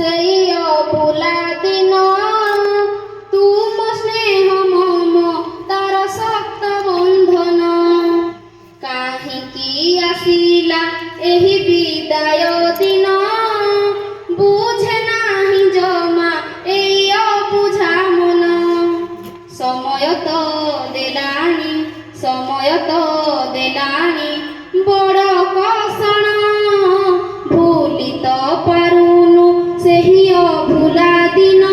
ସେଇ ଅଭୁଲା ଦିନ ତୁମ ସ୍ନେହ ମମ ତାର ଶକ୍ତ ବନ୍ଧନ। କାହିଁକି ଆସିଲା ଏହି ବିଦାୟ ଦିନ, ବୁଝେ ନାହିଁ ଜମା ଏଇ ଅବୁଝା ମନ। ସମୟ ତ ଦେଲାଣି, ସମୟ ତ ଦେଲାଣି ବଡ଼ କଷଣ, ଭୁଲି ତ ପାରୁନୁ ସେହି ଅଭୁଲା ଦିନ,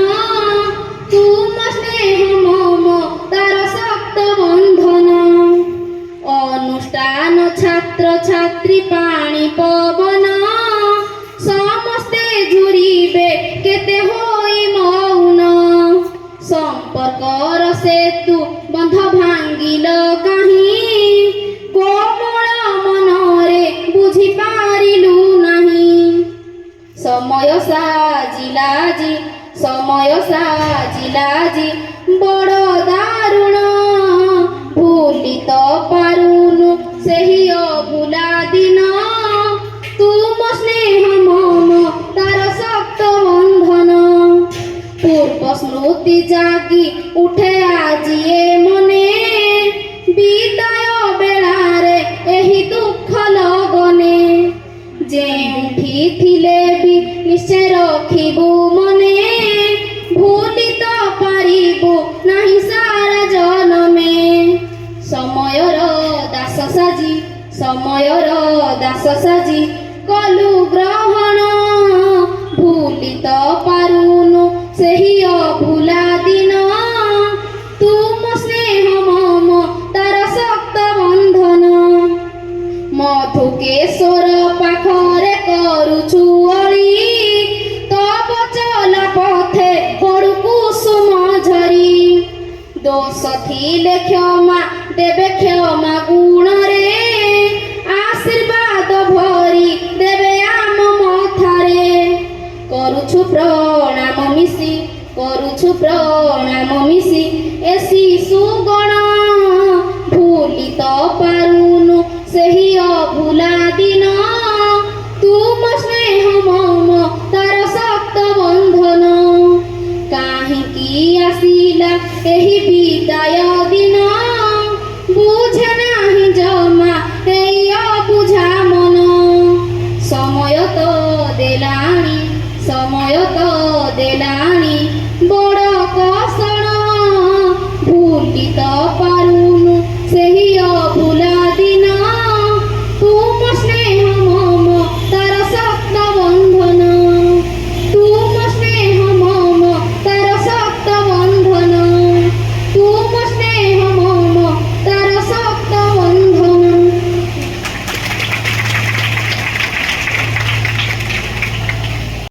ତୁମ ସ୍ନେହ ମମ ତାର ଶକ୍ତ ବନ୍ଧନ। ଅନୁଷ୍ଠାନ ଛାତ୍ର ଛାତ୍ରୀ ପାଣି ପବନ, ସମସ୍ତେ ଝୁରିବେ କେତେ ହୋଇ ମୌନ। ସମ୍ପର୍କର ସେତୁ ବନ୍ଧ ଭାଙ୍ଗିଲ କାହିଁ, କୋମଳ ମନରେ ବୁଝି ପାରିଲୁ ନାହିଁ। ସମୟ ସାଜିଲା ଆଜି, ସମୟ ସାଜିଲା ଆଜି ବଡ଼ ଦାରୁଣ, ଭୁଲି ତ ପାରୁନୁ ସେହି ଅଭୁଲା ଦିନ, ତୁମ ସ୍ନେହ ମମ ତାର ଶକ୍ତ ବନ୍ଧନ। ପୂର୍ବ ସ୍ମୃତି ଜାଗି ଉଠେ ଆଜି ଏ ମନେ, ବିଦାୟ ବେଳାରେ ଏହି ଦୁଃଖ লগନେ। ଯେଉଁଠି ଥିଲେ ବି ନିଶ୍ଚୟ ରଖିବୁ ମନେ, ଭୁଲି ତ ପାରିବୁ ନାହିଁ ସାରା ଜନମେ। ସମୟର ଦାସ ସାଜି, ସମୟର ଦାସ ସାଜି କଲୁ ଗ୍ରହଣ, ଭୁଲି ତ ପାରୁନୁ ସେହି ଅଭୁଲା ଦିନ, ତୁମ ସ୍ନେହ ମମ ତାର ଶକ୍ତ ବନ୍ଧନ। ମଧୁକେଶ୍ୱର ପାଖରେ କରୁଛୁ ଅଳି, ତବ ଚଲା ପଥେ ପଡୁ କୁସୁମ ଝରି। ଦୋଷ ଥିଲେ କ୍ଷମା ଦେବେ କ୍ଷମା ଗୁଣରେ, ଆଶୀର୍ବାଦ ଭରି ଦେବେ ଆମ ମଥାରେ। କରୁଛୁ ପ୍ରଣାମ ମିଶି, କରୁଛୁ ପ୍ରଣାମ ମିଶି ଏ ଶିଶୁ ଗଣ, ଭୁଲି ତ ପାରୁନୁ ସେହି ଅଭୁଲା ଦିନ, ତୁମ ସ୍ନେହ ମମ ତାର ଶକ୍ତ ବନ୍ଧନ। କାହିଁକି ଆସିଲା ଏହି ବିଦାୟ ଦିନ, ବୁଝେ ନାହିଁ ଜମା ଏଇ ଅବୁଝା ମନ। ସମୟ ତ ଦେଲାଣି, ସମୟ ତ